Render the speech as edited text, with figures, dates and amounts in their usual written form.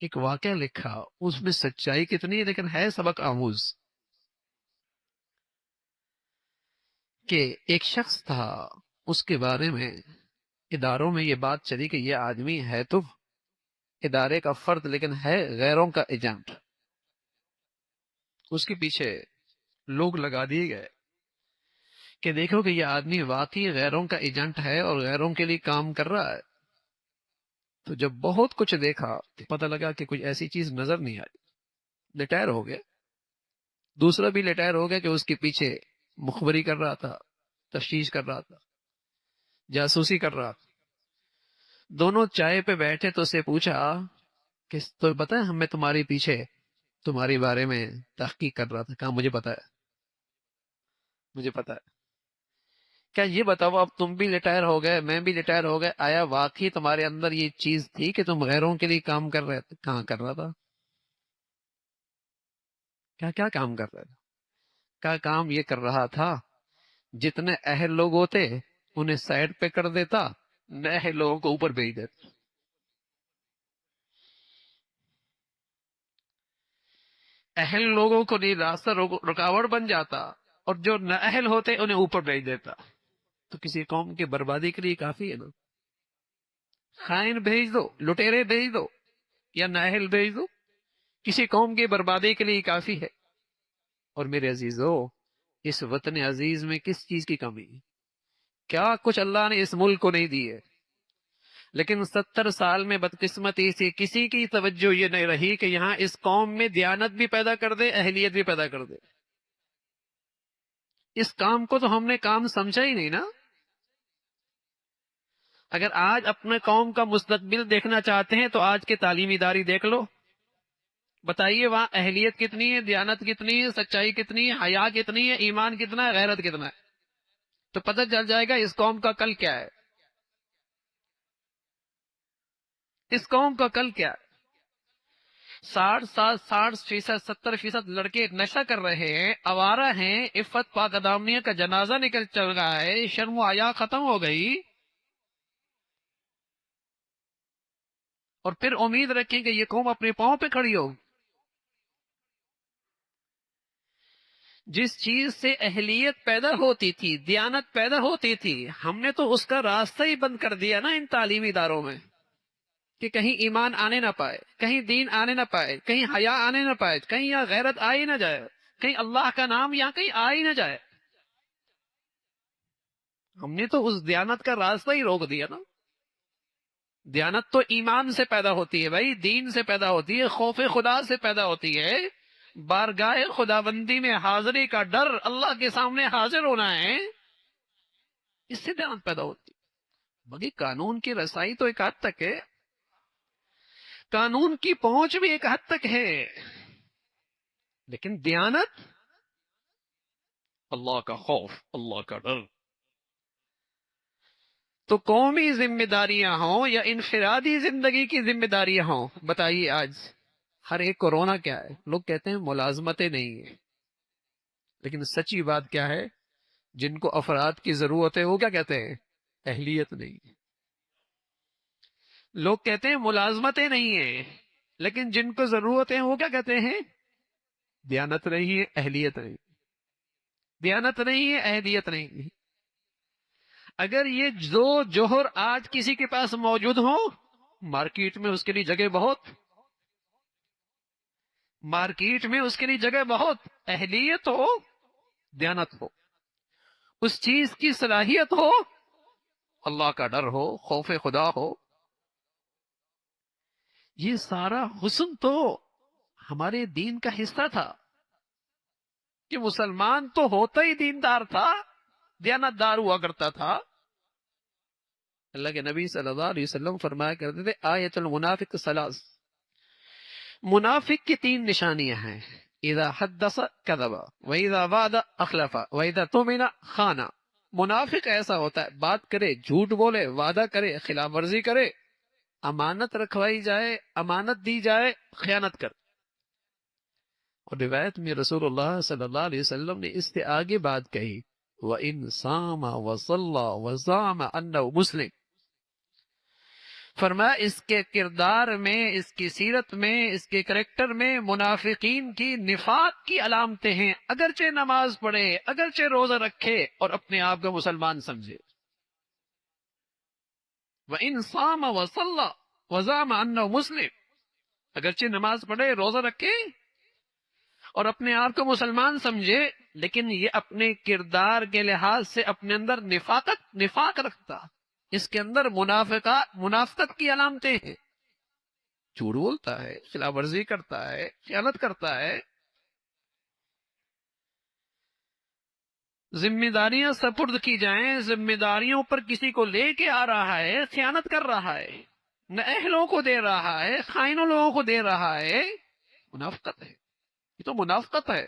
ایک واقعہ لکھا، اس میں سچائی کتنی ہے لیکن ہے سبق آموز، کہ ایک شخص تھا، اس کے بارے میں اداروں میں یہ بات چلی کہ یہ آدمی ہے تو ادارے کا فرد لیکن ہے غیروں کا ایجنٹ. اس کے پیچھے لوگ لگا دیے گئے کہ دیکھو کہ یہ آدمی واقعی غیروں کا ایجنٹ ہے اور غیروں کے لیے کام کر رہا ہے. تو جب بہت کچھ دیکھا تو پتہ لگا کہ کوئی ایسی چیز نظر نہیں آئی. ریٹائر ہو گئے. دوسرا بھی ریٹائر ہو گیا کہ اس کے پیچھے مخبری کر رہا تھا، تفتیش کر رہا تھا، جاسوسی کر رہا تھا. دونوں چائے پہ بیٹھے تو اسے پوچھا کہ تو پتہ ہے ہمیں تمہارے پیچھے تمہارے بارے میں تحقیق کر رہا تھا. کہا مجھے پتا ہے، مجھے پتا ہے. کیا یہ بتاؤ اب تم بھی ریٹائر ہو گئے، میں بھی ریٹائر ہو گئے، آیا واقعی تمہارے اندر یہ چیز تھی کہ تم غیروں کے لیے کام کر رہے تھے؟ کہاں کر رہا تھا؟ کیا کام کر رہے تھے؟ کیا کام یہ کر رہا تھا جتنے اہل لوگ ہوتے انہیں سائڈ پہ کر دیتا، نئے اہل لوگوں کو اوپر بھیج دیتا. اہل لوگوں کو نہیں راستہ رکاوٹ بن جاتا، اور جو نہ اہل ہوتے انہیں اوپر بھیج دیتا. تو کسی قوم کی بربادی کے لیے کافی ہے نا. خائن بھیج دو، لٹیرے بھیج دو، یا نااہل بھیج دو، کسی قوم کی بربادی کے لیے کافی ہے. اور میرے عزیزو، اس وطن عزیز میں کس چیز کی کمی ہے؟ کیا کچھ اللہ نے اس ملک کو نہیں دی ہے، لیکن 70 سال میں بدقسمتی سے کسی کی توجہ یہ نہیں رہی کہ یہاں اس قوم میں دیانت بھی پیدا کر دے، اہلیت بھی پیدا کر دے. اس کام کو تو ہم نے کام سمجھا ہی نہیں نا. اگر آج اپنے قوم کا مستقبل دیکھنا چاہتے ہیں تو آج کے تعلیمی ادارے دیکھ لو، بتائیے وہاں اہلیت کتنی ہے، دیانت کتنی ہے، سچائی کتنی ہے، حیا کتنی ہے، ایمان کتنا ہے، غیرت کتنا ہے. تو پتہ چل جائے گا اس قوم کا کل کیا ہے. اس قوم کا کل کیا ہے. 60% 70% لڑکے نشہ کر رہے ہیں، آوارہ ہیں، عفت پاک دامنیہ کا جنازہ نکل چل رہا ہے، شرم و حیا ختم ہو گئی، اور پھر امید رکھیں کہ یہ قوم اپنے پاؤں پہ کھڑی ہو. جس چیز سے اہلیت پیدا ہوتی تھی، دیانت پیدا ہوتی تھی، ہم نے تو اس کا راستہ ہی بند کر دیا نا ان تعلیمی اداروں میں، کہ کہیں ایمان آنے نہ پائے، کہیں دین آنے نہ پائے، کہیں حیا آنے نہ پائے، کہیں یہاں غیرت آ ہی نہ جائے، کہیں اللہ کا نام یہاں کہیں آ ہی نہ جائے. ہم نے تو اس دیانت کا راستہ ہی روک دیا نا. دیانت تو ایمان سے پیدا ہوتی ہے بھائی، دین سے پیدا ہوتی ہے، خوف خدا سے پیدا ہوتی ہے، بارگاہ خداوندی میں حاضری کا ڈر، اللہ کے سامنے حاضر ہونا ہے، اس سے دیانت پیدا ہوتی ہے. باقی قانون کی رسائی تو ایک حد تک ہے، قانون کی پہنچ بھی ایک حد تک ہے، لیکن دیانت، اللہ کا خوف، اللہ کا ڈر. تو قومی ذمہ داریاں ہوں یا انفرادی زندگی کی ذمہ داریاں ہوں، بتائیے آج ہر ایک کو رونا کیا ہے؟ لوگ کہتے ہیں ملازمتیں نہیں ہیں، لیکن سچی بات کیا ہے؟ جن کو افراد کی ضرورت ہے وہ کیا کہتے ہیں؟ اہلیت نہیں ہے. لوگ کہتے ہیں ملازمتیں نہیں ہیں، لیکن جن کو ضرورت ہے وہ کیا کہتے ہیں؟ دیانت نہیں ہے، اہلیت نہیں. دیانت نہیں ہے، اہلیت نہیں. اگر یہ دو جوہر آج کسی کے پاس موجود ہو، مارکیٹ میں اس کے لیے جگہ بہت، مارکیٹ میں اس کے لیے جگہ بہت. اہلیت ہو، دیانت ہو، اس چیز کی صلاحیت ہو، اللہ کا ڈر ہو، خوف خدا ہو، یہ سارا حسن تو ہمارے دین کا حصہ تھا. کہ مسلمان تو ہوتا ہی دیندار تھا، دیانت دار ہوا کرتا تھا. اللہ کے نبی صلی اللہ علیہ وسلم فرمایا کرتے تھے آیت المنافق ثلاث، منافق کی 3 نشانیاں ہیں: اذا حدث کذب واذا وعد اخلف واذا اؤتمن خان. منافق ایسا ہوتا ہے، بات کرے جھوٹ بولے، وعدہ کرے خلاف ورزی کرے، امانت رکھوائی جائے، امانت دی جائے خیانت کر. اور روایت میں رسول اللہ صلی اللہ علیہ وسلم نے اس سے آگے بات کہی وَإِن صَامَ وَصَلَّى وَزَعَمَ أَنَّهُ مُسْلِمٌ. فرمایا اس کے کردار میں، اس کی سیرت میں، اس کے کریکٹر میں منافقین کی نفاق کی علامتیں ہیں، اگرچہ نماز پڑھے، اگرچہ روزہ رکھے اور اپنے آپ کو مسلمان سمجھے۔ وَإِن صَامَ وَصَلَّى وَزَعَمَ أَنَّهُ مسلم، اگرچہ نماز پڑھے، روزہ رکھے اور اپنے آپ کو مسلمان سمجھے، لیکن یہ اپنے کردار کے لحاظ سے اپنے اندر نفاق رکھتا، اس کے اندر منافقت کی علامتیں ہیں، جھوٹ بولتا ہے، خلاف ورزی کرتا ہے، خیانت کرتا ہے، ذمہ داریاں سپرد کی جائیں، ذمہ داریوں پر کسی کو لے کے آ رہا ہے، خیانت کر رہا ہے، نہ اہلوں کو دے رہا ہے، خائنوں لوگوں کو دے رہا ہے، منافقت ہے، یہ تو منافقت ہے۔